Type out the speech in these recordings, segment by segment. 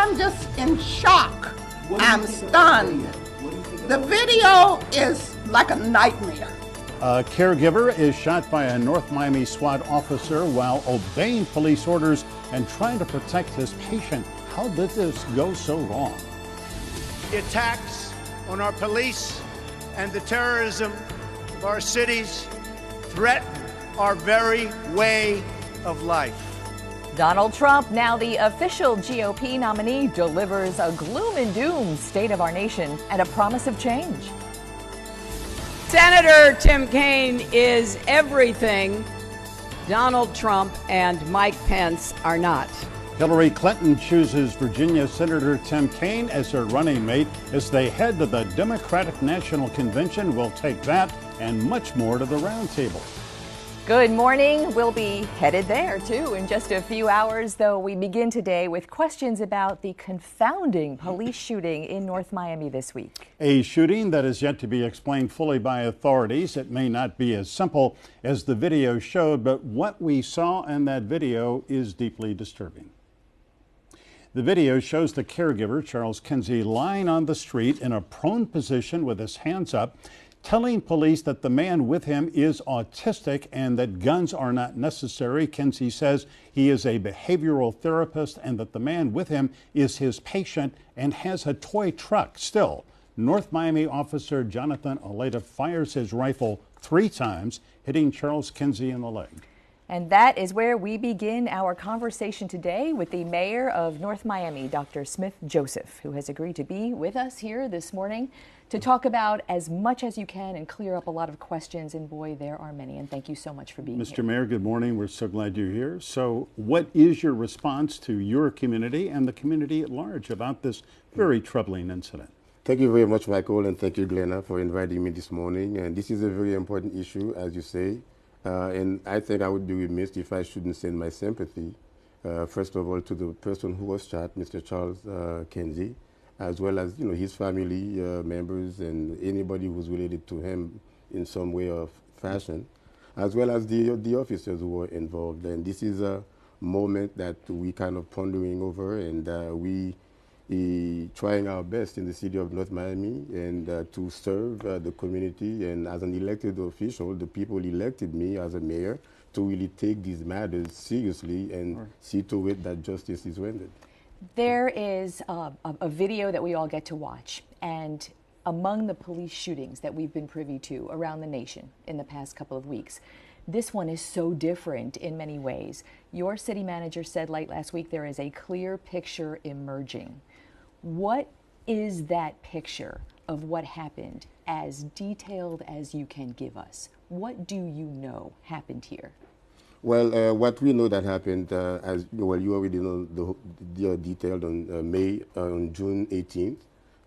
I'm just in shock. I'm stunned. The video is like a nightmare. A caregiver is shot by a North Miami SWAT officer while obeying police orders and trying to protect his patient. How did this go so wrong? The attacks on our police and the terrorism of our cities threaten our very way of life. Donald Trump, now the official GOP nominee, delivers a gloom and doom state of our nation and a promise of change. Senator Tim Kaine is everything Donald Trump and Mike Pence are not. Hillary Clinton chooses Virginia Senator Tim Kaine as her running mate as they head to the Democratic National Convention. We'll take that and much more to the roundtable. Good morning. We'll be headed there, too, in just a few hours, though we begin today with questions about the confounding police shooting in North Miami this week. A shooting that is yet to be explained fully by authorities. It may not be as simple as the video showed, but what we saw in that video is deeply disturbing. The video shows the caregiver, Charles Kinsey, lying on the street in a prone position with his hands up, telling police that the man with him is autistic and that guns are not necessary. Kinsey says he is a behavioral therapist and that the man with him is his patient and has a toy truck. Still, North Miami officer Jonathan Aleda fires his rifle 3 times, hitting Charles Kinsey in the leg. And that is where we begin our conversation today with the mayor of North Miami, Dr. Smith Joseph, who has agreed to be with us here this morning to talk about as much as you can and clear up a lot of questions. And boy, there are many. And thank you so much for being here. Mr. Mayor, good morning. We're so glad you're here. So what is your response to your community and the community at large about this very troubling incident? Thank you very much, Michael, and thank you, Glenna, for inviting me this morning. And this is a very important issue, as you say. And I think I would be remiss if I shouldn't send my sympathy, first of all, to the person who was shot, Mr. Charles Kinsey, as well as his family members and anybody who's related to him in some way or fashion, as well as the officers who were involved. And this is a moment that we kind of pondering over, and we trying our best in the city of North Miami and to serve the community. And as an elected official, the people elected me as a mayor to really take these matters seriously and see to it that justice is rendered. There is a video that we all get to watch, and among the police shootings that we've been privy to around the nation in the past couple of weeks, this one is so different in many ways. Your city manager said late last week there is a clear picture emerging. What is that picture of what happened, as detailed as you can give us? What do you know happened here? Well, what we know that happened, as well, you already know the detailed on June 18th.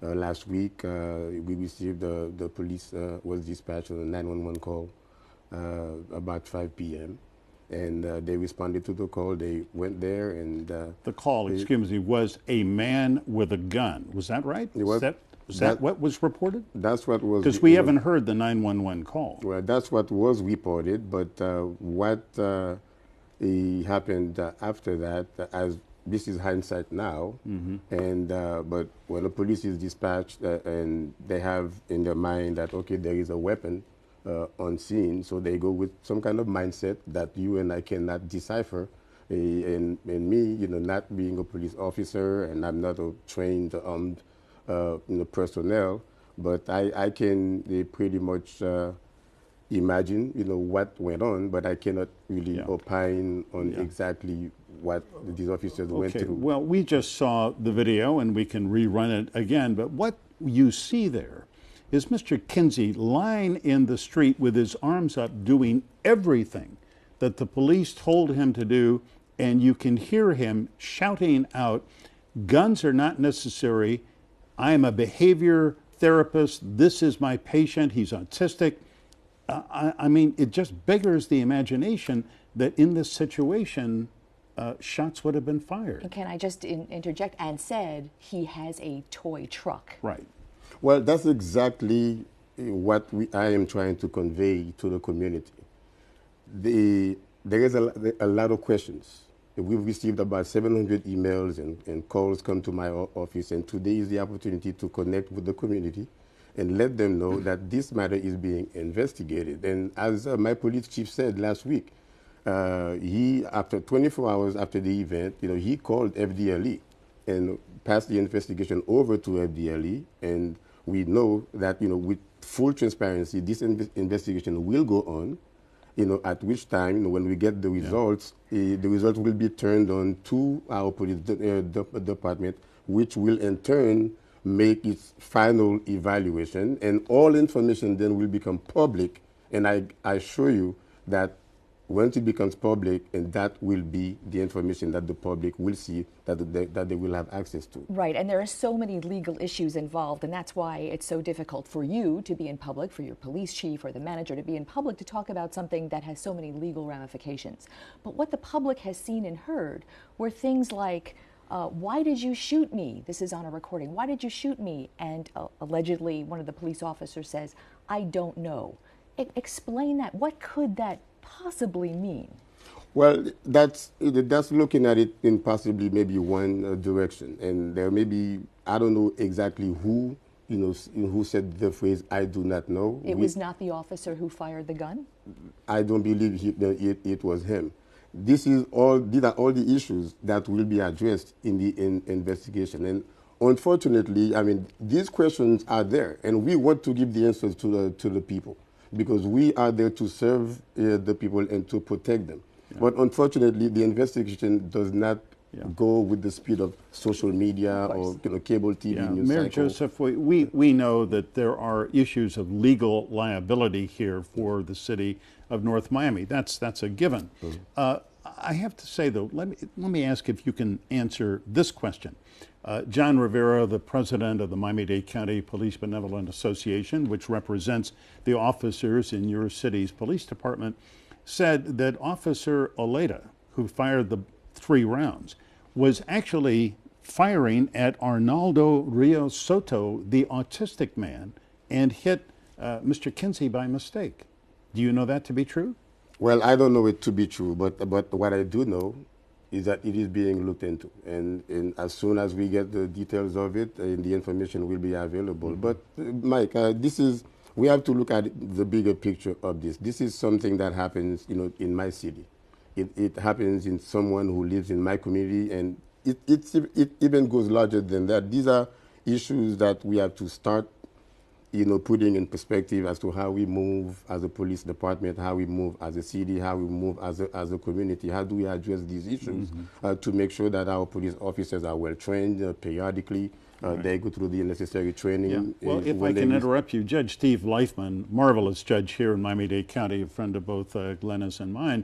Last week, we received the police was dispatched on a 911 call about 5 p.m. And they responded to the call. They went there, and the call, excuse me, was a man with a gun. Was that right? Was that what was reported? That's what was. Because we haven't heard the 911 call. Well, that's what was reported, but what happened after that, as this is hindsight now, and but when the police is dispatched and they have in their mind that okay, there is a weapon on scene, so they go with some kind of mindset that you and I cannot decipher. And me, not being a police officer, and I'm not a trained personnel, but I can pretty much imagine, what went on, but I cannot really opine on exactly what these officers went through. Well, we just saw the video, and we can rerun it again, but what you see there is Mr. Kinsey lying in the street with his arms up doing everything that the police told him to do, and you can hear him shouting out, "Guns are not necessary. I am a behavior therapist. This is my patient. He's autistic." I mean, it just beggars the imagination that in this situation, shots would have been fired. Can I just interject? And said he has a toy truck. Right. Well, that's exactly what I am trying to convey to the community. There is a lot of questions we've received about 700 emails and calls come to my office, and today is the opportunity to connect with the community and let them know that this matter is being investigated. And as my police chief said last week, he, after 24 hours after the event, he called FDLE and passed the investigation over to FDLE, and we know that, with full transparency, this investigation will go on, at which time, when we get the results, the results will be turned on to our police department, which will in turn make its final evaluation, and all information then will become public. And I assure you that once it becomes public, and that will be the information that the public will see, that they will have access to. Right, and there are so many legal issues involved, and that's why it's so difficult for you to be in public, for your police chief or the manager to be in public to talk about something that has so many legal ramifications. But what the public has seen and heard were things like, why did you shoot me? This is on a recording. Why did you shoot me? And allegedly, one of the police officers says, I don't know. Explain that. What could that possibly mean? Well, that's looking at it in possibly maybe one direction. And there may be, I don't know exactly who, who said the phrase, I do not know. It was not the officer who fired the gun? I don't believe it was him. These are all the issues that will be addressed in the investigation. And unfortunately, I mean, these questions are there, and we want to give the answers to the people, because we are there to serve the people and to protect them. Yeah. But unfortunately, the investigation does not go with the speed of social media or cable TV news Mayor cycle. Joseph, we know that there are issues of legal liability here for the city of North Miami. That's a given. Mm-hmm. I have to say, though, let me ask if you can answer this question. John Rivera, the president of the Miami-Dade County Police Benevolent Association, which represents the officers in your city's police department, said that Officer Oleda, who fired the 3 rounds, was actually firing at Arnaldo Rios Soto, the autistic man, and hit Mr. Kinsey by mistake. Do you know that to be true? Well, I don't know it to be true, but what I do know is that it is being looked into. And as soon as we get the details of it, the information will be available. Mm-hmm. But Mike, we have to look at the bigger picture of this. This is something that happens, in my city. It happens in someone who lives in my community, and it even goes larger than that. These are issues that we have to start, putting in perspective as to how we move as a police department, how we move as a city, how we move as a community. How do we address these issues to make sure that our police officers are well trained periodically? They go through the necessary training. Yeah. Well, if I can interrupt you, Judge Steve Leifman, marvelous judge here in Miami-Dade County, a friend of both Glenna's and mine,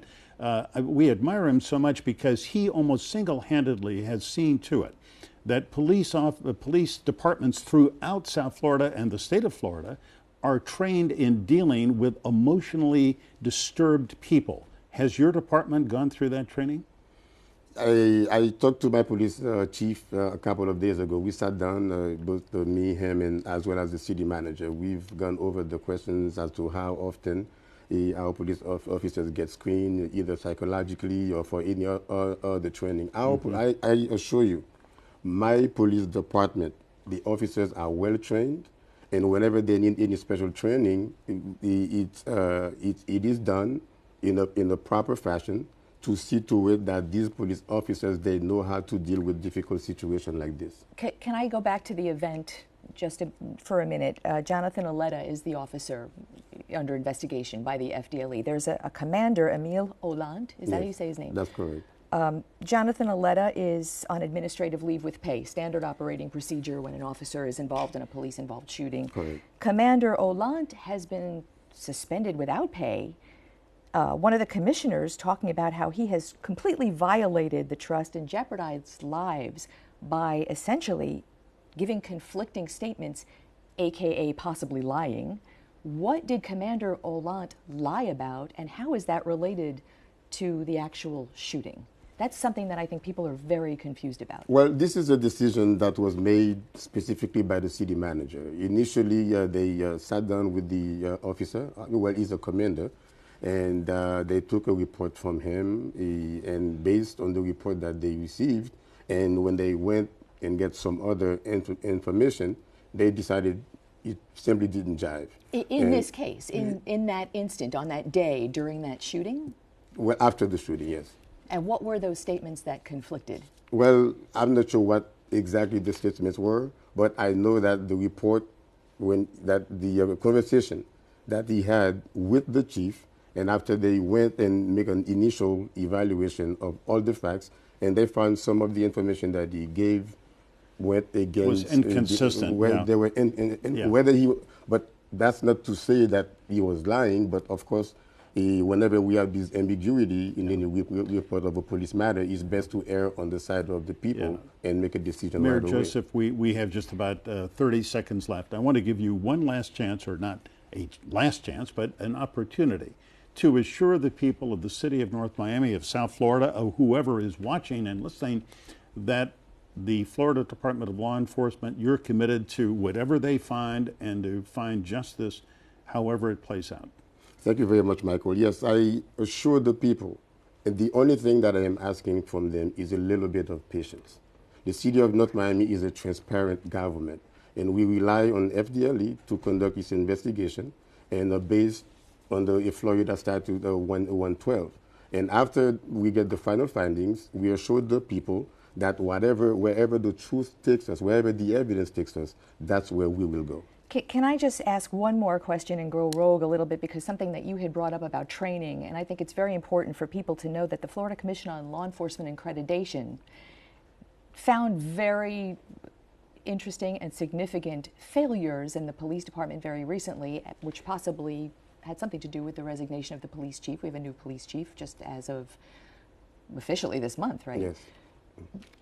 we admire him so much because he almost single-handedly has seen to it that police departments throughout South Florida and the state of Florida are trained in dealing with emotionally disturbed people. Has your department gone through that training? I talked to my police chief a couple of days ago. We sat down, both me, him, and as well as the city manager. We've gone over the questions as to how often our police officers get screened, either psychologically or for any other training. I assure you, my police department, the officers are well trained, and whenever they need any special training, it is done in a proper fashion to see to it that these police officers, they know how to deal with difficult situations like this. Can I go back to the event just for a minute? Jonathan Oleda is the officer under investigation by the FDLE. There's a commander, Emile Hollande. Is that how you say his name? That's correct. Jonathan Oleda is on administrative leave with pay, standard operating procedure when an officer is involved in a police-involved shooting. Correct. Commander Hollande has been suspended without pay. One of the commissioners talking about how he has completely violated the trust and jeopardized lives by essentially giving conflicting statements, AKA possibly lying. What did Commander Hollande lie about, and how is that related to the actual shooting? That's something that I think people are very confused about. Well, this is a decision that was made specifically by the city manager. Initially, they sat down with the officer, well, he's a commander, And they took a report from him, and based on the report that they received, and when they went and get some other information, they decided it simply didn't jive. In this case, in that instant, on that day, during that shooting? Well, after the shooting, yes. And what were those statements that conflicted? Well, I'm not sure what exactly the statements were, but I know that the report, the conversation that he had with the chief, and after they went and make an initial evaluation of all the facts, and they found some of the information that he gave went against. Was inconsistent. They were whether he, but that's not to say that he was lying, but of course, whenever we have this ambiguity in any report of a police matter, it's best to err on the side of the people and make a decision Mayor right away. Joseph, we have just about 30 seconds left. I want to give you one last chance, or not a last chance, but an opportunity to assure the people of the city of North Miami, of South Florida, of whoever is watching and listening, that the Florida Department of Law Enforcement, you're committed to whatever they find and to find justice however it plays out. Thank you very much, Michael. Yes, I assure the people, and the only thing that I am asking from them is a little bit of patience. The city of North Miami is a transparent government, and we rely on FDLE to conduct its investigation, and are based on the Florida Statute 112. And after we get the final findings, we assure the people that wherever the truth takes us, wherever the evidence takes us, that's where we will go. Can I just ask one more question and go rogue a little bit, because something that you had brought up about training, and I think it's very important for people to know that the Florida Commission on Law Enforcement Accreditation found very interesting and significant failures in the police department very recently, which possibly had something to do with the resignation of the police chief. We have a new police chief just as of officially this month, right? Yes.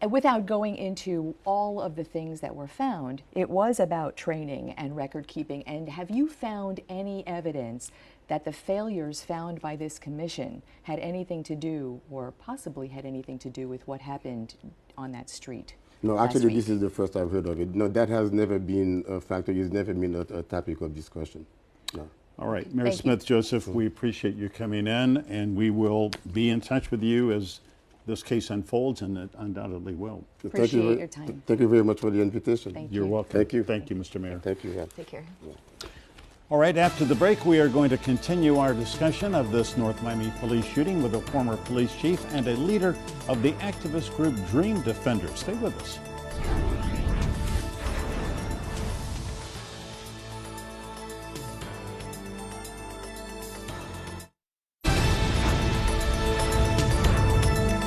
Without going into all of the things that were found, it was about training and record keeping. And have you found any evidence that the failures found by this commission had anything to do, or possibly had anything to do, with what happened on that street? No, actually, this is the first I've heard of it. No, that has never been a factor. It's never been a topic of discussion. No. All right, Mayor Smith-Joseph, we appreciate you coming in, and we will be in touch with you as this case unfolds, and it undoubtedly will. Appreciate your time. Thank you very much for the invitation. Thank You're you. welcome. Thank you. Thank you, Mr. Mayor. Thank you. Yeah. Take care. Yeah. All right, after the break, we are going to continue our discussion of this North Miami police shooting with a former police chief and a leader of the activist group Dream Defenders. Stay with us.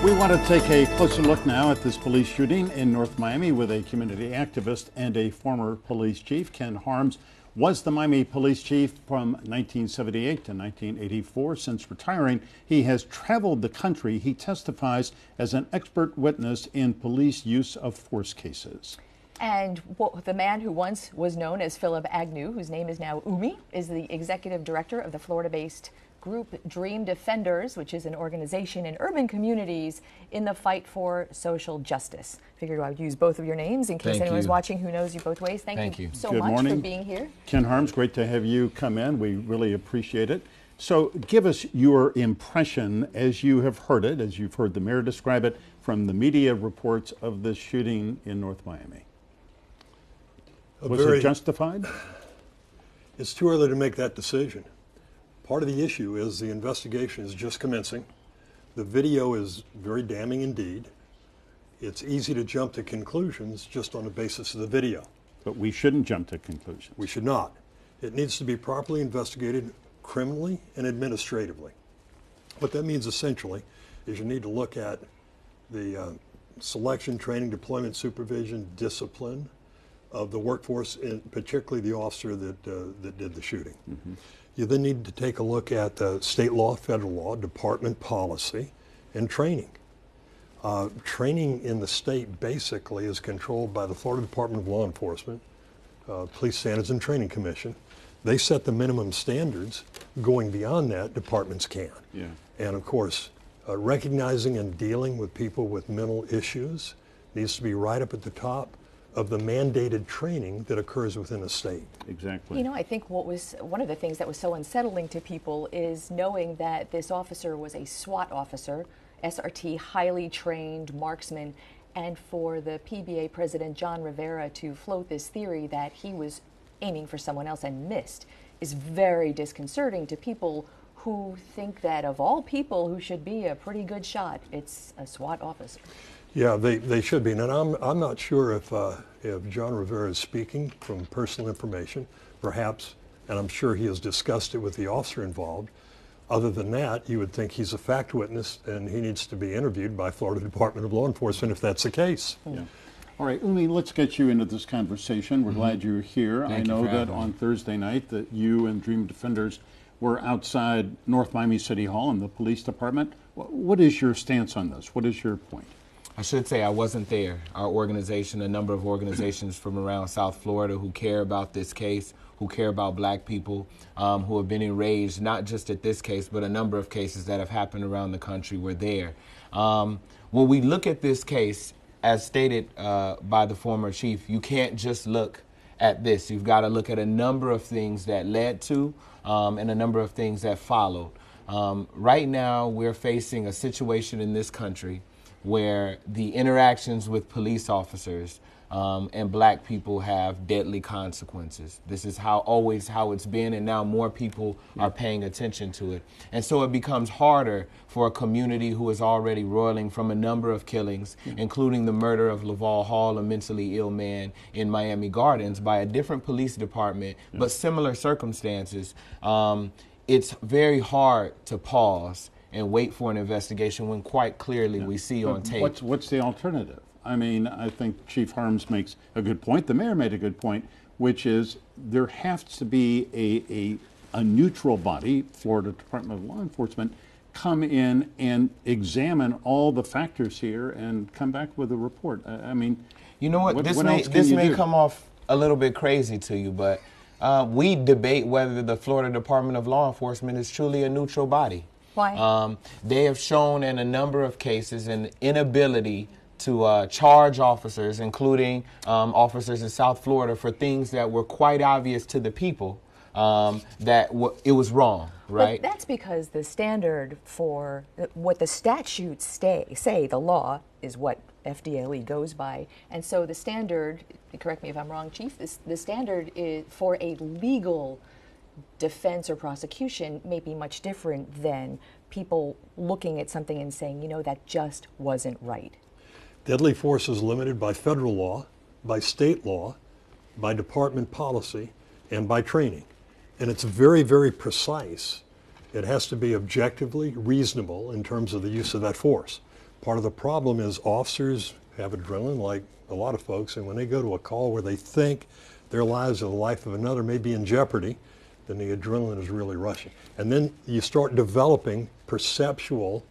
We want to take a closer look now at this police shooting in North Miami with a community activist and a former police chief. Ken Harms was the Miami police chief from 1978 to 1984. Since retiring, he has traveled the country. He testifies as an expert witness in police use of force cases. And the man who once was known as Philip Agnew, whose name is now Umi, is the executive director of the Florida-based group Dream Defenders, which is an organization in urban communities in the fight for social justice. Figured I would use both of your names in case anyone's watching who knows you both ways. Thank you so much for being here. Ken Harms, great to have you come in. We really appreciate it. So give us your impression as you have heard it, as you've heard the mayor describe it, from the media reports of this shooting in North Miami. Was it justified? It's too early to make that decision. Part of the issue is the investigation is just commencing. The video is very damning indeed. It's easy to jump to conclusions just on the basis of the video. But we shouldn't jump to conclusions. We should not. It needs to be properly investigated criminally and administratively. What that means essentially is you need to look at the selection, training, deployment, supervision, discipline of the workforce, and particularly the officer that did the shooting. Mm-hmm. You then need to take a look at state law, federal law, department policy, and training. Training in the state basically is controlled by the Florida Department of Law Enforcement, Police Standards and Training Commission. They set the minimum standards. Going beyond that, departments can. Yeah. And of course, recognizing and dealing with people with mental issues needs to be right up at the top of the mandated training that occurs within a state. Exactly. You know, I think what was one of the things that was so unsettling to people is knowing that this officer was a SWAT officer, SRT, highly trained marksman, and for the PBA president, John Rivera, to float this theory that he was aiming for someone else and missed is very disconcerting to people who think that of all people who should be a pretty good shot, it's a SWAT officer. Yeah, they should be. And I'm not sure if John Rivera is speaking from personal information, perhaps, and I'm sure he has discussed it with the officer involved. Other than that, you would think he's a fact witness and he needs to be interviewed by Florida Department of Law Enforcement if that's the case. Yeah. All right, Umi, let's get you into this conversation. We're glad you're here. I know that on Thursday night that you and Dream Defenders were outside North Miami City Hall in the police department. What is your stance on this? What is your point? I should say I wasn't there. Our organization, a number of organizations from around South Florida who care about this case, who care about black people, who have been enraged, not just at this case, but a number of cases that have happened around the country were there. When we look at this case, as stated by the former chief, you can't just look at this. You've got to look at a number of things that led to and a number of things that followed. Right now, we're facing a situation in this country where the interactions with police officers and black people have deadly consequences. This is always how it's been, and now more people are paying attention to it. And so it becomes harder for a community who is already roiling from a number of killings, including the murder of Laval Hall, a mentally ill man in Miami Gardens, by a different police department, but similar circumstances. It's very hard to pause and wait for an investigation when quite clearly we see on tape. What's the alternative? I mean, I think Chief Harms makes a good point. The mayor made a good point, which is there has to be a neutral body, Florida Department of Law Enforcement, come in and examine all the factors here and come back with a report. I mean, you know what? This may come off a little bit crazy to you, but we debate whether the Florida Department of Law Enforcement is truly a neutral body. Why? They have shown in a number of cases an inability to charge officers, including officers in South Florida, for things that were quite obvious to the people that it was wrong, right? But that's because the standard for what the statutes say, the law, is what FDLE goes by. And so the standard, correct me if I'm wrong, Chief, the standard is for a legal defense or prosecution may be much different than people looking at something and saying, you know, that just wasn't right. Deadly force is limited by federal law, by state law, by department policy, and by training. And it's very, very precise. It has to be objectively reasonable in terms of the use of that force. Part of the problem is officers have adrenaline, like a lot of folks, and when they go to a call where they think their lives or the life of another may be in jeopardy, then the adrenaline is really rushing. And then you start developing perceptual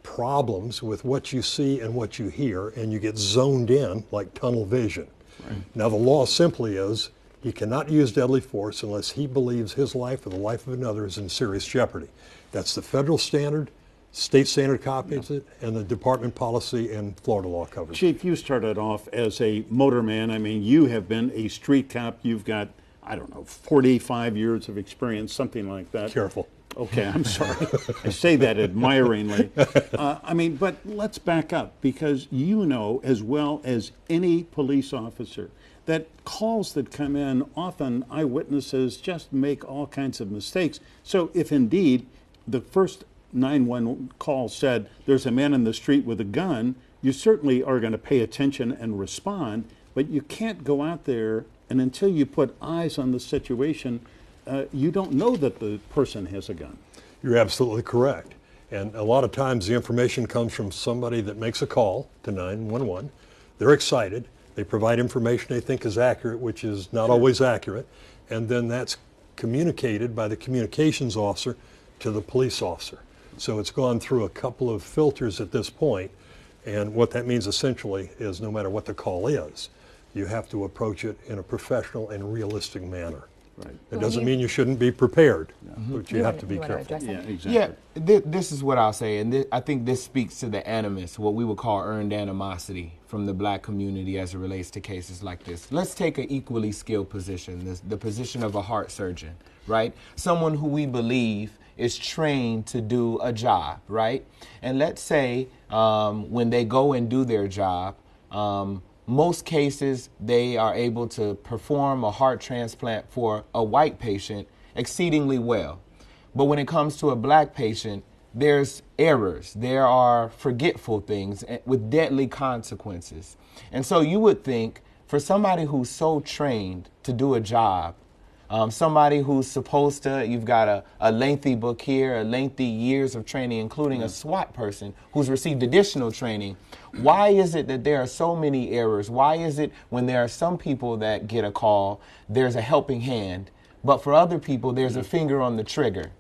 problems with what you see and what you hear, and you get zoned in like tunnel vision. Right. Now the law simply is he cannot use deadly force unless he believes his life or the life of another is in serious jeopardy. That's the federal standard, state standard copies it, and the department policy and Florida law covers it. Chief, you started off as a motorman. I mean, you have been a street cop. You've got, I don't know, 45 years of experience, something like that. Careful. Okay, I'm sorry. I say that admiringly. I mean, but let's back up, because you know as well as any police officer that calls that come in, often eyewitnesses just make all kinds of mistakes. So if indeed the first 911 call said there's a man in the street with a gun, you certainly are going to pay attention and respond, but you can't go out there, and until you put eyes on the situation, you don't know that the person has a gun. You're absolutely correct. And a lot of times the information comes from somebody that makes a call to 911. They're excited. They provide information they think is accurate, which is not always accurate. And then that's communicated by the communications officer to the police officer. So it's gone through a couple of filters at this point. And what that means essentially is no matter what the call is, you have to approach it in a professional and realistic manner. Right. It doesn't mean you shouldn't be prepared, but you have to be careful. Yeah, exactly. Yeah, this is what I'll say, and I think this speaks to the animus, what we would call earned animosity from the black community as it relates to cases like this. Let's take an equally skilled position, the position of a heart surgeon, right? Someone who we believe is trained to do a job, right? And let's say when they go and do their job, most cases, they are able to perform a heart transplant for a white patient exceedingly well. But when it comes to a black patient, there's errors. There are forgetful things with deadly consequences. And so you would think for somebody who's so trained to do a job, somebody who's supposed to, you've got a lengthy book here, a lengthy years of training, including a SWAT person who's received additional training. Why is it that there are so many errors? Why is it when there are some people that get a call, there's a helping hand, but for other people, there's a finger on the trigger?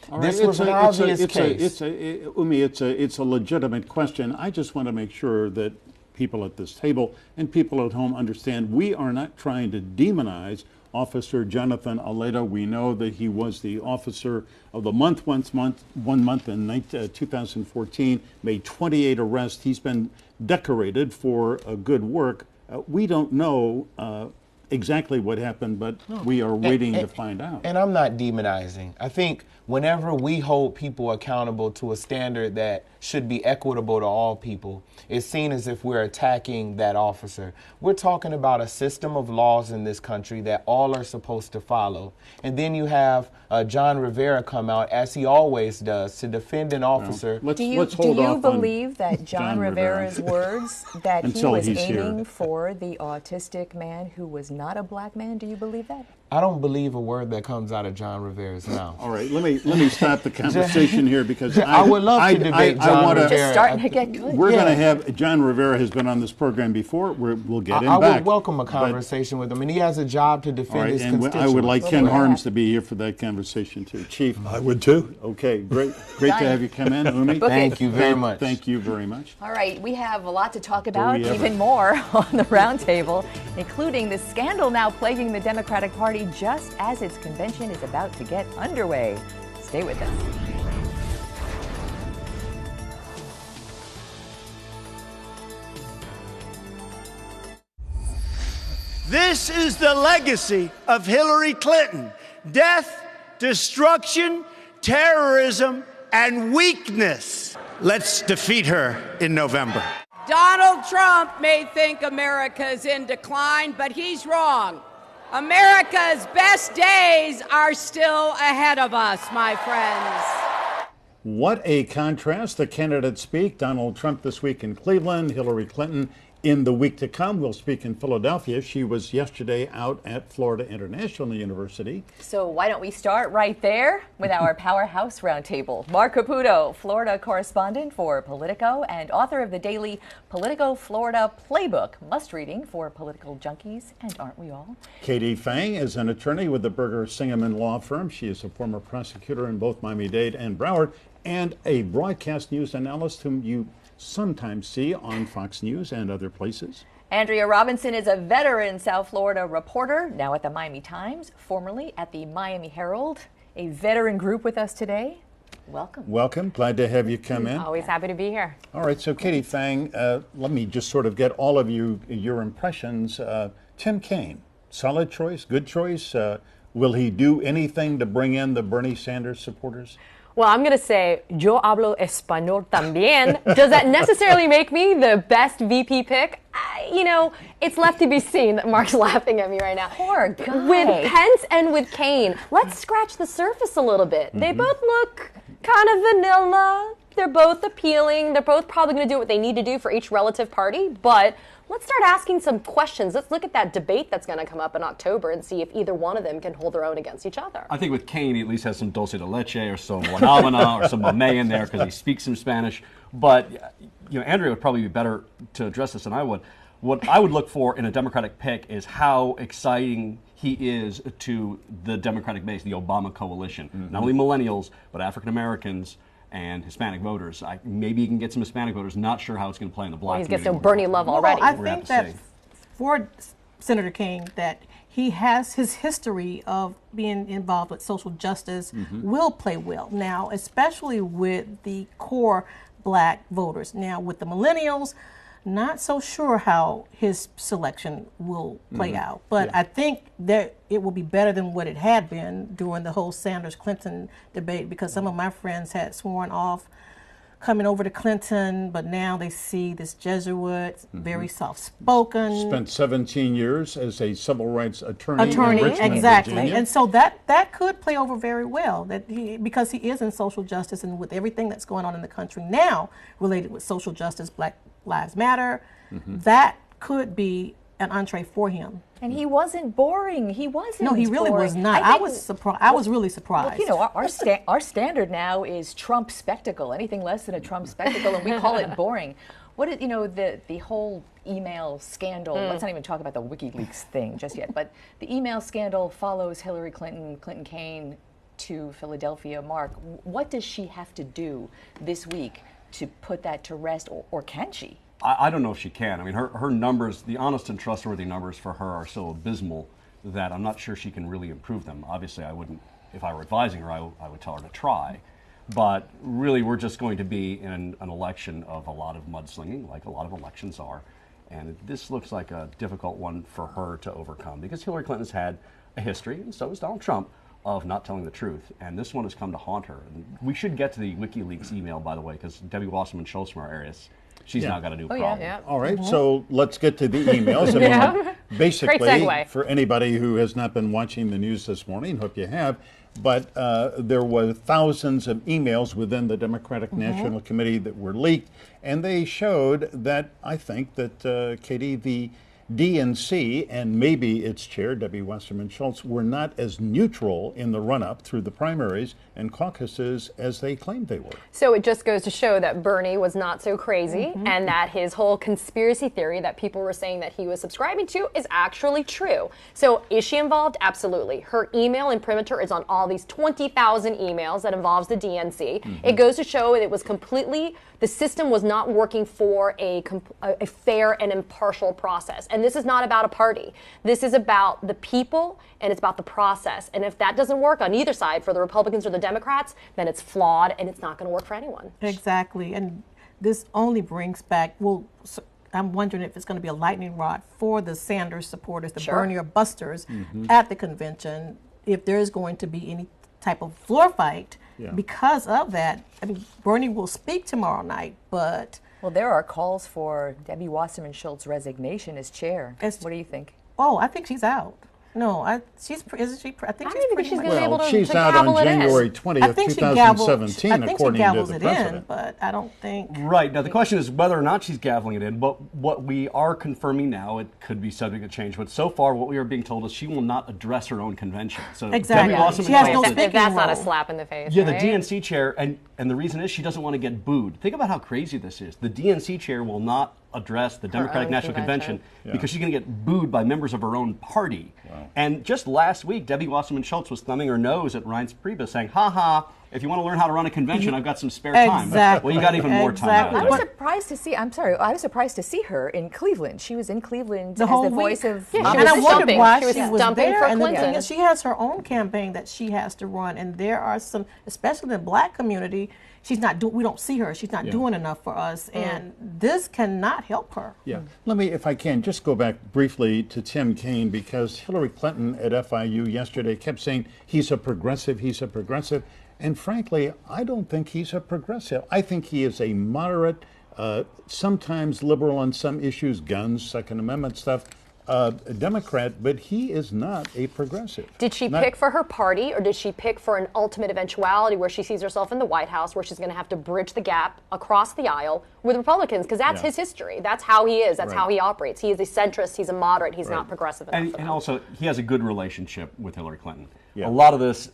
All This right, was an obvious case. Umi, it's a legitimate question. I just want to make sure that people at this table and people at home understand we are not trying to demonize Officer Jonathan Aleda. We know that he was the officer of the month, 1 month in 2014, made 28 arrests. He's been decorated for good work. We don't know exactly what happened, but we are waiting to find out. And I'm not demonizing. I think whenever we hold people accountable to a standard that should be equitable to all people, it's seen as if we're attacking that officer. We're talking about a system of laws in this country that all are supposed to follow. And then you have John Rivera come out, as he always does, to defend an officer. Let's Do you hold off on believe that John Rivera's words that he Until was he's here. aiming for the autistic man who was not a black man? Do you believe that? I don't believe a word that comes out of John Rivera's mouth. All right, let me stop the conversation here because I would love to debate John Rivera. Just starting to get good. We're going to have John Rivera has been on this program before. We'll get him I back. would welcome a conversation with him, and he has a job to defend All right, his and constituents. I would like Ken Harms to be here for that conversation too. Chief. I would too. Okay, great to have you come in, Umi. Thank you very much. Thank you very much. All right, we have a lot to talk about, we ever. even more on the roundtable, including the scandal now plaguing the Democratic Party just as its convention is about to get underway. Stay with us. This is the legacy of Hillary Clinton: death, destruction, terrorism, and weakness. Let's defeat her in November. Donald Trump may think America's in decline, but he's wrong. America's best days are still ahead of us, my friends. What a contrast. The candidates speak. Donald Trump this week in Cleveland, Hillary Clinton in the week to come. We'll speak in Philadelphia. She was yesterday out at Florida International University. So why don't we start right there with our Powerhouse Roundtable. Mark Caputo, Florida correspondent for Politico and author of the daily Politico Florida Playbook, must-reading for political junkies, and aren't we all? Katie Fang is an attorney with the Berger Singeman Law Firm. She is a former prosecutor in both Miami-Dade and Broward, and a broadcast news analyst whom you sometimes see on Fox News and other places. Andrea Robinson is a veteran South Florida reporter, now at the Miami Times, formerly at the Miami Herald. A veteran group with us today. Welcome. Welcome. Glad to have you come in. Always happy to be here. All right, so Katie Fang, let me just sort of get all of your impressions. Tim Kaine, solid choice, good choice. Will he do anything to bring in the Bernie Sanders supporters? Well, I'm going to say, yo hablo español también. Does that necessarily make me the best VP pick? You know, it's left to be seen. That Mark's laughing at me right now. Poor guy. With Pence and with Kaine, let's scratch the surface a little bit. They both look kind of vanilla. They're both appealing. They're both probably going to do what they need to do for each relative party. But let's start asking some questions. Let's look at that debate that's going to come up in October and see if either one of them can hold their own against each other. I think with Kaine, he at least has some dulce de leche or some guanabana or some mamey in there because he speaks some Spanish. But, you know, Andrea would probably be better to address this than I would. What I would look for in a Democratic pick is how exciting he is to the Democratic base, the Obama coalition. Not only millennials, but African Americans and Hispanic voters. Maybe he can get some Hispanic voters. Not sure how it's going to play in the black He's community. got some Bernie love already. I think that for Senator King that he has his history of being involved with social justice will play well now, especially with the core black voters. Now, with the millennials, not so sure how his selection will play out, but I think that it will be better than what it had been during the whole Sanders-Clinton debate, because some of my friends had sworn off coming over to Clinton, but now they see this Jesuit, very soft-spoken. Spent 17 years as a civil rights attorney in Richmond, exactly. Virginia. And so that could play over very well, because he is in social justice, and with everything that's going on in the country now related with social justice, Black Lives Matter, that could be an entree for him. And he wasn't boring. He wasn't. No, he really boring. was not. I was surprised. I was really surprised. Look, you know, our standard now is Trump spectacle. Anything less than a Trump spectacle, and we call it boring. What is, you know, the whole email scandal? Let's not even talk about the WikiLeaks thing just yet. But the email scandal follows Hillary Clinton, Clinton Kane to Philadelphia. Mark, what does she have to do this week to put that to rest, or can she? I don't know if she can. I mean, her numbers, the honest and trustworthy numbers for her are so abysmal that I'm not sure she can really improve them. Obviously, I wouldn't, if I were advising her, I would tell her to try. But really, we're just going to be in an election of a lot of mudslinging, like a lot of elections are. And this looks like a difficult one for her to overcome, because Hillary Clinton's had a history, and so has Donald Trump, of not telling the truth. And this one has come to haunt her. And we should get to the WikiLeaks email, by the way, because Debbie Wasserman Schultz from our areas, she's now got a new problem. All right, so let's get to the emails. I mean, basically, Great segue. for anybody who has not been watching the news this morning, hope you have, but there were thousands of emails within the Democratic National Committee that were leaked, and they showed that, I think that, Katie, the DNC and maybe its chair, Debbie Wasserman Schultz, were not as neutral in the run-up through the primaries and caucuses as they claimed they were. So it just goes to show that Bernie was not so crazy, and that his whole conspiracy theory that people were saying that he was subscribing to is actually true. So is she involved? Absolutely. Her email imprimatur is on all these 20,000 emails that involves the DNC. It goes to show it was completely, the system was not working for a fair and impartial process. And this is not about a party. This is about the people, and it's about the process. And if that doesn't work on either side, for the Republicans or the Democrats, then it's flawed, and it's not going to work for anyone. Exactly. And this only brings back, well, I'm wondering if it's going to be a lightning rod for the Sanders supporters, the Bernie or busters at the convention, if there's going to be any type of floor fight because of that. I mean, Bernie will speak tomorrow night, but... Well, there are calls for Debbie Wasserman Schultz's resignation as chair. What do you think? Oh, I think she's out. No, she's isn't she? I think she's pretty much. Well, she's out on January 20th, 2017, according to the president. But I don't think. Right. Now, the question is whether or not she's gaveling it in. But what we are confirming now, it could be subject to change, but so far what we are being told is she will not address her own convention. So exactly. She has no speaking That's role. Not a slap in the face. Yeah, right? The DNC chair, and the reason is she doesn't want to get booed. Think about how crazy this is. The DNC chair will not address the Democratic National Convention because she's going to get booed by members of her own party. Wow. And just last week, Debbie Wasserman Schultz was thumbing her nose at Reince Priebus, saying, "Ha ha! If you want to learn how to run a convention, I've got some spare time." Exactly. Well, you got even more time. I was surprised to see. I'm sorry. I was surprised to see her in Cleveland. she was in Cleveland as the voice of. And I wondered why she was there. And the thing is, she has her own campaign that she has to run, and there are some, especially in the Black community. She's not. We don't see her. She's not doing enough for us, and this cannot help her. Yeah. Let me, if I can, just go back briefly to Tim Kaine, because Hillary Clinton at FIU yesterday kept saying he's a progressive. He's a progressive, and frankly, I don't think he's a progressive. I think he is a moderate, sometimes liberal on some issues, guns, Second Amendment stuff. A Democrat, but he is not a progressive. Did she pick for her party, or did she pick for an ultimate eventuality where she sees herself in the White House, where she's going to have to bridge the gap across the aisle with Republicans? Because that's his history. That's how he is. That's how he operates. He is a centrist. He's a moderate. He's not progressive enough. And also, he has a good relationship with Hillary Clinton. Yeah. A lot of this,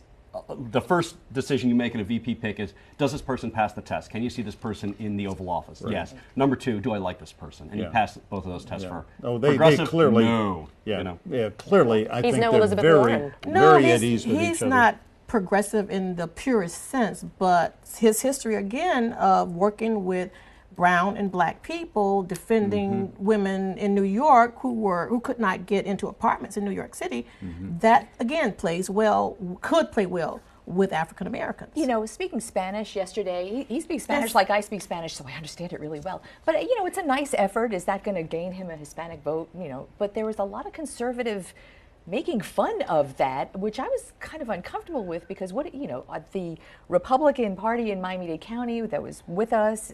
the first decision you make in a VP pick is, does this person pass the test? Can you see this person in the Oval Office? Right. Yes. Number two, do I like this person? And you pass both of those tests for they clearly, no. Yeah, you know? Yeah, clearly, I He's think no they're Elizabeth very, Warren. very at ease with each other. He's not progressive in the purest sense, but his history, again, of working with brown and black people defending women in New York who could not get into apartments in New York City. That again could play well with African Americans. You know, speaking Spanish yesterday, he speaks Spanish like I speak Spanish, so I understand it really well. But, you know, it's a nice effort. Is that going to gain him a Hispanic vote? You know, but there was a lot of conservative making fun of that, which I was kind of uncomfortable with, because the Republican Party in Miami-Dade County that was with us,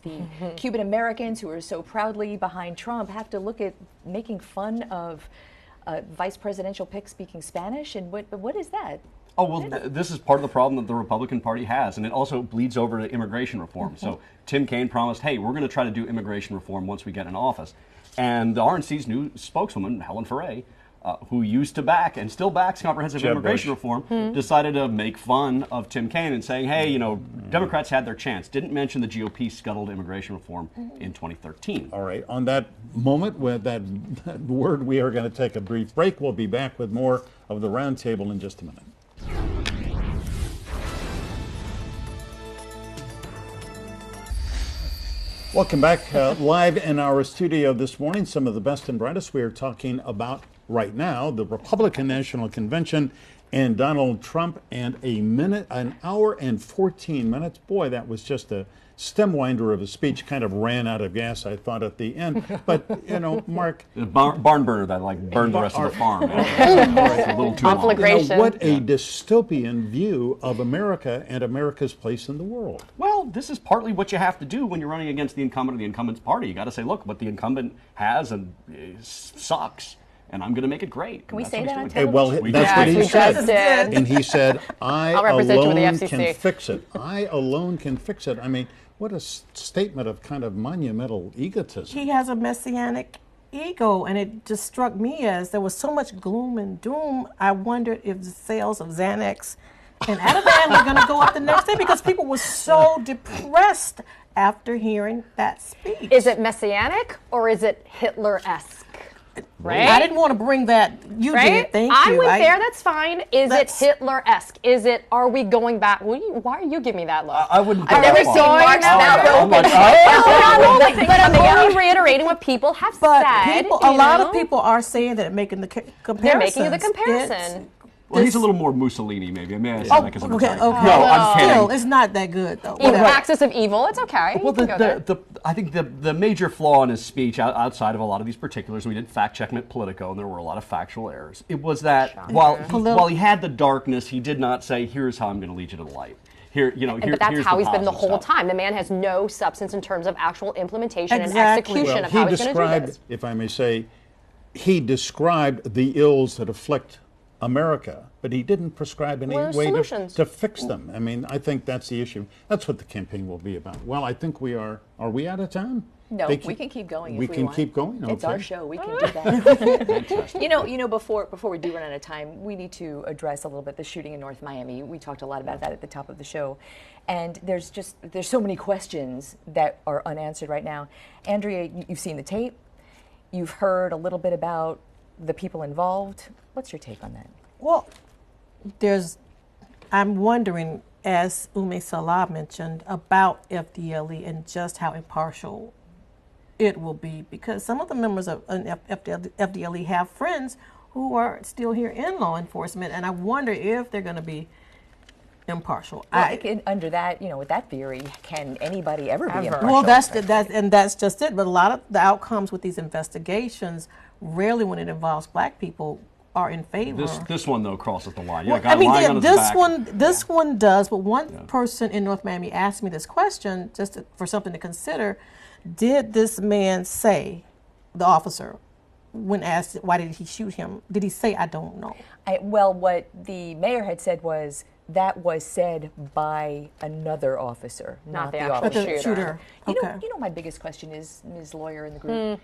the Cuban Americans who are so proudly behind Trump, have to look at making fun of vice presidential pick speaking Spanish, and what is that? Oh, well, this is part of the problem that the Republican Party has, and it also bleeds over to immigration reform. So Tim Kaine promised, hey, we're going to try to do immigration reform once we get in office. And the RNC's new spokeswoman, Helen Foray, who used to back and still backs comprehensive immigration reform, decided to make fun of Tim Kaine and saying, hey, you know, Democrats had their chance. Didn't mention the GOP scuttled immigration reform in 2013. All right. On that moment, with that word, we are going to take a brief break. We'll be back with more of the roundtable in just a minute. Welcome back. Live in our studio this morning, some of the best and brightest we are talking about right now, the Republican National Convention and Donald Trump, and an hour and 14 minutes. Boy, that was just a stem winder of a speech. Kind of ran out of gas, I thought, at the end. But, you know, Mark. Barn burner that burned the rest of the farm. A little too long. You know, what a dystopian view of America and America's place in the world. Well, this is partly what you have to do when you're running against the incumbent of the incumbent's party. You got to say, look, what the incumbent has and sucks, and I'm going to make it great. Can we say that on television? Well, that's what he said. And he said, I alone can fix it. I alone can fix it. I mean, what a statement of kind of monumental egotism. He has a messianic ego, and it just struck me as there was so much gloom and doom. I wondered if the sales of Xanax and Ativan were going to go up the next day, because people were so depressed after hearing that speech. Is it messianic or is it Hitler-esque? Right? I didn't want to bring that. You did. Thank you. I went there. That's fine. Is it Hitler-esque? Is it? Are we going back? Why are you giving me that look? I wouldn't. I've never seen Mark's mouth open. But I'm only reiterating what people have said. A lot of people are saying that, making the comparison. They're making the comparison. Well, he's a little more Mussolini, maybe. I mean, I sound like his okay. No, I'm kidding. Still, it's not that good, though. Axis of evil. It's okay. Well, I think the major flaw in his speech, outside of a lot of these particulars, we did fact check him at Politico, and there were a lot of factual errors. It was that while he had the darkness, he did not say, "Here's how I'm going to lead you to the light." But that's how he's been the whole time. The man has no substance in terms of actual implementation and execution of how he's going to do this. If I may say, he described the ills that afflict America, but he didn't prescribe any way to fix them. I mean, I think that's the issue. That's what the campaign will be about. Well, I think we are we out of time? No, we can keep going if we want. We can keep going? Okay. It's our show. We can do that. You know, before we do run out of time, we need to address a little bit the shooting in North Miami. We talked a lot about that at the top of the show. And there's so many questions that are unanswered right now. Andrea, you've seen the tape. You've heard a little bit about the people involved. What's your take on that? Well, I'm wondering, as Ume Salah mentioned, about FDLE and just how impartial it will be, because some of the members of FDLE have friends who are still here in law enforcement, and I wonder if they're going to be impartial. Well, under that, with that theory, can anybody ever be impartial? Well, that's just it. But a lot of the outcomes with these investigations, rarely when it involves black people, are in favor. This one though crosses the line. Well, this one does. But one person in North Miami asked me this question for something to consider. Did this man say, the officer, when asked why did he shoot him, did he say, I don't know? Well, what the mayor had said was that was said by another officer, not the actual shooter. Okay. You know, my biggest question is, Ms. Lawyer in the group,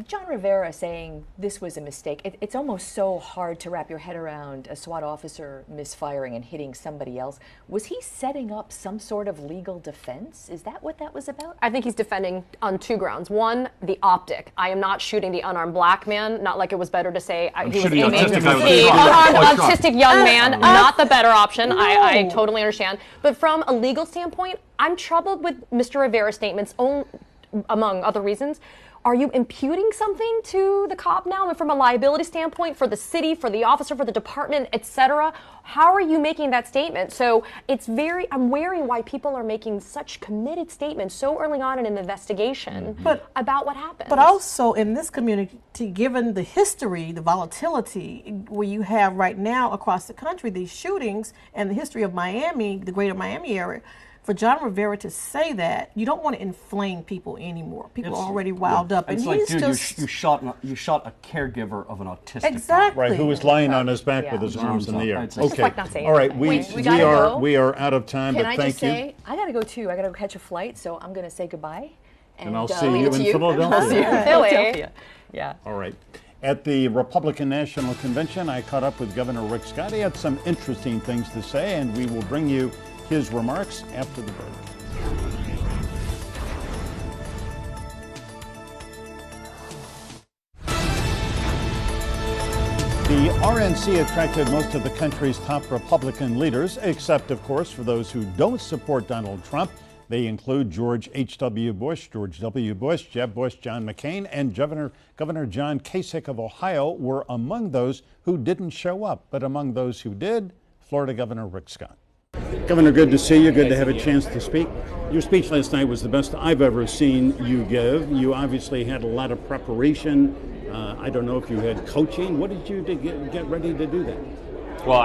John Rivera saying this was a mistake, it's almost so hard to wrap your head around a SWAT officer misfiring and hitting somebody else. Was he setting up some sort of legal defense? Is that what that was about? I think he's defending on two grounds. One, the optic. I am not shooting the unarmed black man, not like it was better to say he was aiming the unarmed autistic young man, not the better option. No. I totally understand. But from a legal standpoint, I'm troubled with Mr. Rivera's statements, among other reasons. Are you imputing something to the cop now? And from a liability standpoint, for the city, for the officer, for the department, etc., how are you making that statement? So I'm wary why people are making such committed statements so early on in an investigation about what happened. But also in this community, given the history, the volatility where you have right now across the country, these shootings and the history of Miami, the greater Miami area, for John Rivera to say that, you don't want to inflame people anymore. People are already riled up. It's and like, he's dude, just... you shot a caregiver of an autistic Exactly. Right, who was lying on his back with his arms in the air. Okay. All right, we are out of time, Can but I thank just say, I got to go too. I got to go catch a flight, so I'm going to say goodbye. And I'll see you in Philadelphia. I'll see you in Philadelphia. Yeah. All right. At the Republican National Convention, I caught up with Governor Rick Scott. He had some interesting things to say, and we will bring you his remarks after the break. The RNC attracted most of the country's top Republican leaders, except, of course, for those who don't support Donald Trump. They include George H.W. Bush, George W. Bush, Jeb Bush, John McCain, and Governor John Kasich of Ohio were among those who didn't show up. But among those who did, Florida Governor Rick Scott. Governor, good to see you. Good to have a chance to speak. Your speech last night was the best I've ever seen you give. You obviously had a lot of preparation. I don't know if you had coaching. What did you do to get ready to do that? Well,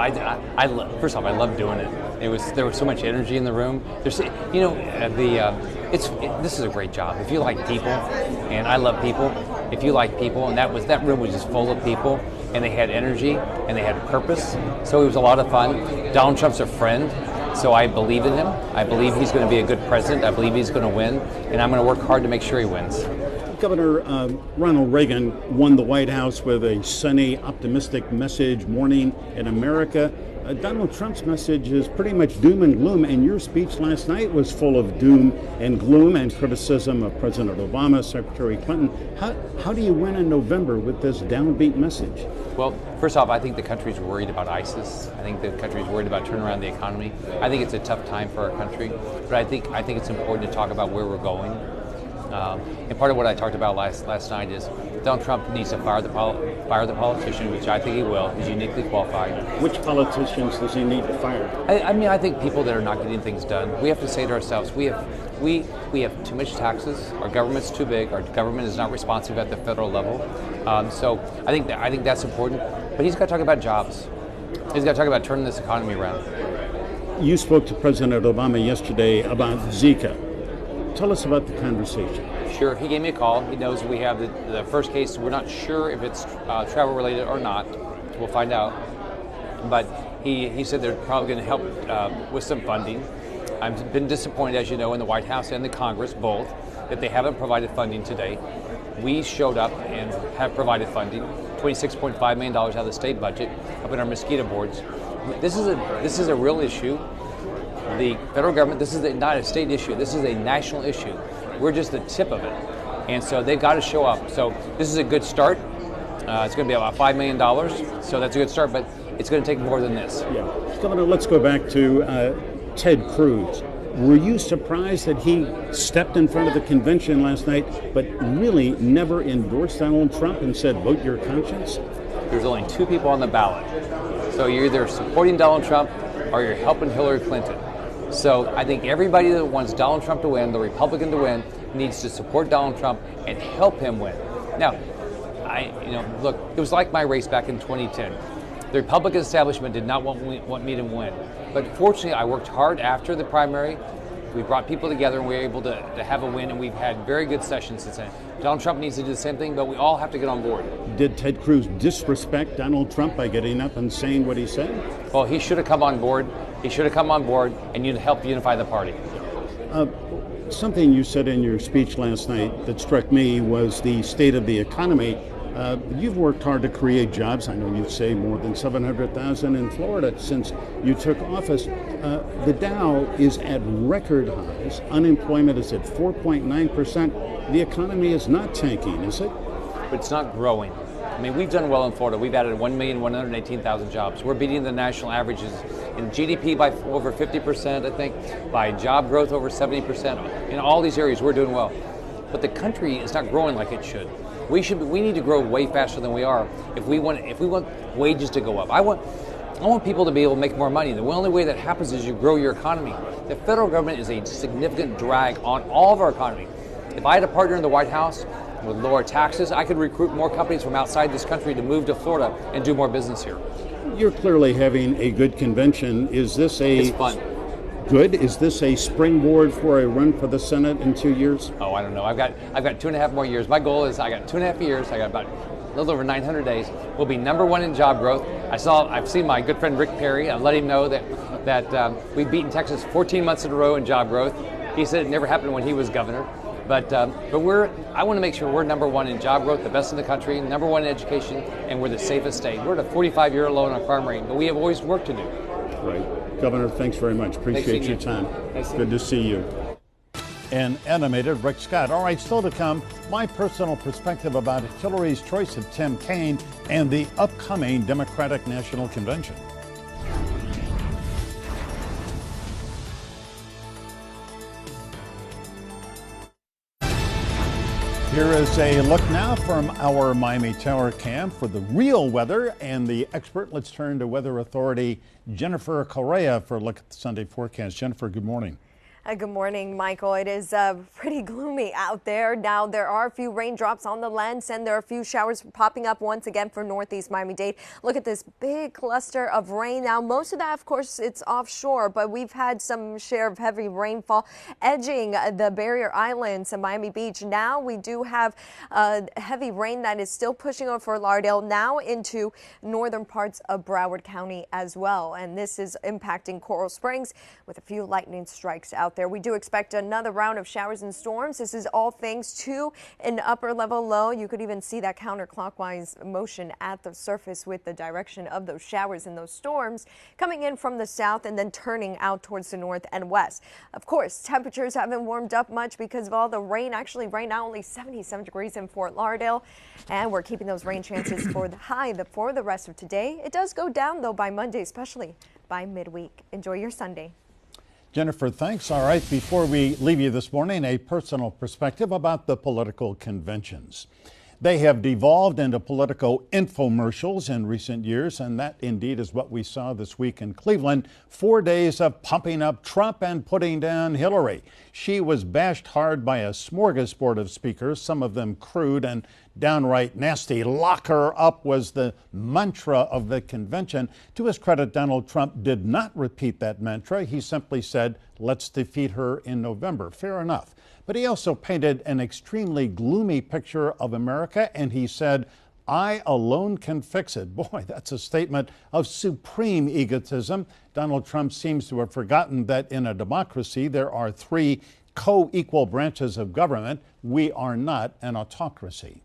first off, I love doing it. There was so much energy in the room. This is a great job. If you like people, and I love people, if you like people, and that room was just full of people, and they had energy and they had a purpose. So it was a lot of fun. Donald Trump's a friend, so I believe in him. I believe he's going to be a good president. I believe he's going to win, and I'm going to work hard to make sure he wins. Governor Ronald Reagan won the White House with a sunny, optimistic message, morning in America. Donald Trump's message is pretty much doom and gloom, and your speech last night was full of doom and gloom and criticism of President Obama, Secretary Clinton. How do you win in November with this downbeat message? Well, first off, I think the country's worried about ISIS. I think the country's worried about turning around the economy. I think it's a tough time for our country, but I think it's important to talk about where we're going. And part of what I talked about last night is Donald Trump needs to fire the politician, which I think he will. He's uniquely qualified. Which politicians does he need to fire? I think people that are not getting things done. We have to say to ourselves, we have too much taxes. Our government's too big. Our government is not responsive at the federal level. So I think that's important. But he's got to talk about jobs. He's got to talk about turning this economy around. You spoke to President Obama yesterday about Zika. Tell us about the conversation. Sure. He gave me a call. He knows we have the first case. We're not sure if it's travel related or not. We'll find out. But he said they're probably going to help with some funding. I've been disappointed, as you know, in the White House and the Congress, both, that they haven't provided funding today. We showed up and have provided funding, $26.5 million out of the state budget, up in our mosquito boards. This is a real issue. The federal government, this is not a state issue, this is a national issue. We're just the tip of it. And so they've got to show up. So this is a good start. It's going to be about $5 million, so that's a good start, but it's going to take more than this. Yeah. Governor, let's go back to Ted Cruz. Were you surprised that he stepped in front of the convention last night, but really never endorsed Donald Trump and said, vote your conscience? There's only two people on the ballot. So you're either supporting Donald Trump or you're helping Hillary Clinton. So I think everybody that wants Donald Trump to win, the Republican to win, needs to support Donald Trump and help him win. Now, look, it was like my race back in 2010. The Republican establishment did not want me to win. But fortunately, I worked hard after the primary. We brought people together and we were able to have a win, and we've had very good sessions since then. Donald Trump needs to do the same thing, but we all have to get on board. Did Ted Cruz disrespect Donald Trump by getting up and saying what he said? Well, he should have come on board. He should have come on board and helped unify the party. Something you said in your speech last night that struck me was the state of the economy. You've worked hard to create jobs. I know you say more than 700,000 in Florida since you took office. The Dow is at record highs. Unemployment is at 4.9%. The economy is not tanking, is it? But it's not growing. I mean, we've done well in Florida. We've added 1,118,000 jobs. We're beating the national averages in GDP by over 50%, I think, by job growth over 70%. In all these areas, we're doing well. But the country is not growing like it should. We need to grow way faster than we are if we want wages to go up. I want people to be able to make more money. The only way that happens is you grow your economy. The federal government is a significant drag on all of our economy. If I had a partner in the White House with lower taxes, I could recruit more companies from outside this country to move to Florida and do more business here. You're clearly having a good convention. Is this It's fun. Good? Is this a springboard for a run for the Senate in 2 years? Oh, I don't know. I've got 2.5 more years. My goal is I got 2.5 years. I got about a little over 900 days. We'll be #1 in job growth. I've seen my good friend Rick Perry. I let him know that we've beaten Texas 14 months in a row in job growth. He said it never happened when he was governor. But I want to make sure we're #1 in job growth, the best in the country, #1 in education, and we're the safest state. We're at a 45-year low on crime rate, but we have always work to do. Right. Governor, thanks very much. Appreciate your time. Good to see you. And animated Rick Scott. All right, still to come, my personal perspective about Hillary's choice of Tim Kaine and the upcoming Democratic National Convention. Here is a look now from our Miami Tower cam for the real weather and the expert. Let's turn to Weather Authority Jennifer Correa for a look at the Sunday forecast. Jennifer, good morning. Good morning, Michael. It is pretty gloomy out there. Now, there are a few raindrops on the lens, and there are a few showers popping up once again for northeast Miami-Dade. Look at this big cluster of rain. Now, most of that, of course, it's offshore, but we've had some share of heavy rainfall edging the barrier islands and Miami Beach. Now, we do have heavy rain that is still pushing over Fort Lauderdale, now into northern parts of Broward County as well. And this is impacting Coral Springs with a few lightning strikes out there. We do expect another round of showers and storms. This is all thanks to an upper level low. You could even see that counterclockwise motion at the surface with the direction of those showers and those storms coming in from the south and then turning out towards the north and west. Of course, temperatures haven't warmed up much because of all the rain. Actually, right now only 77 degrees in Fort Lauderdale, and we're keeping those rain chances for the high for the rest of today. It does go down though by Monday, especially by midweek. Enjoy your Sunday. Jennifer, thanks. All right, before we leave you this morning, a personal perspective about the political conventions. They have devolved into political infomercials in recent years, and that indeed is what we saw this week in Cleveland. 4 days of pumping up Trump and putting down Hillary. She was bashed hard by a smorgasbord of speakers, some of them crude and downright nasty. Lock her up was the mantra of the convention. To his credit, Donald Trump did not repeat that mantra. He simply said, let's defeat her in November. Fair enough. But he also painted an extremely gloomy picture of America, and he said, I alone can fix it. Boy, that's a statement of supreme egotism. Donald Trump seems to have forgotten that in a democracy there are 3 co-equal branches of government. We are not an autocracy.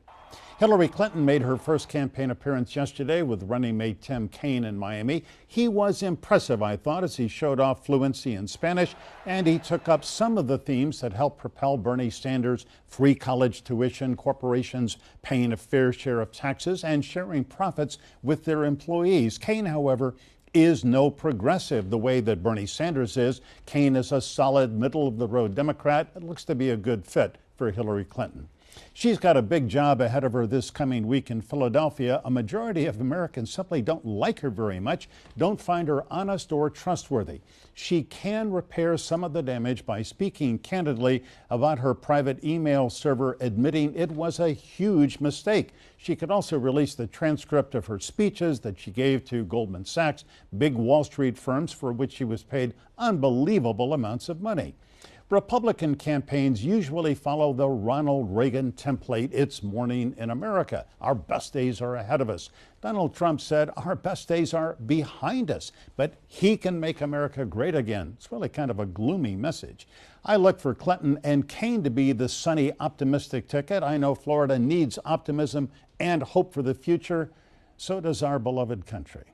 Hillary Clinton made her first campaign appearance yesterday with running mate Tim Kaine in Miami. He was impressive, I thought, as he showed off fluency in Spanish, and he took up some of the themes that helped propel Bernie Sanders: free college tuition, corporations paying a fair share of taxes, and sharing profits with their employees. Kaine, however, is no progressive the way that Bernie Sanders is. Kaine is a solid middle-of-the-road Democrat. It looks to be a good fit for Hillary Clinton. She's got a big job ahead of her this coming week in Philadelphia. A majority of Americans simply don't like her very much, don't find her honest or trustworthy. She can repair some of the damage by speaking candidly about her private email server, admitting it was a huge mistake. She could also release the transcript of her speeches that she gave to Goldman Sachs, big Wall Street firms for which she was paid unbelievable amounts of money. Republican campaigns usually follow the Ronald Reagan template. It's morning in America. Our best days are ahead of us. Donald Trump said our best days are behind us, but he can make America great again. It's really kind of a gloomy message. I look for Clinton and Kaine to be the sunny, optimistic ticket. I know Florida needs optimism and hope for the future. So does our beloved country.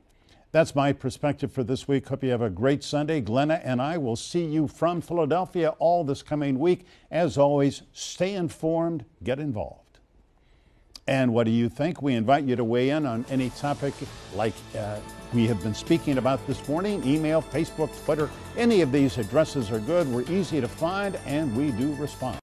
That's my perspective for this week. Hope you have a great Sunday. Glenna and I will see you from Philadelphia all this coming week. As always, stay informed, get involved. And what do you think? We invite you to weigh in on any topic like we have been speaking about this morning. Email, Facebook, Twitter, any of these addresses are good. We're easy to find and we do respond.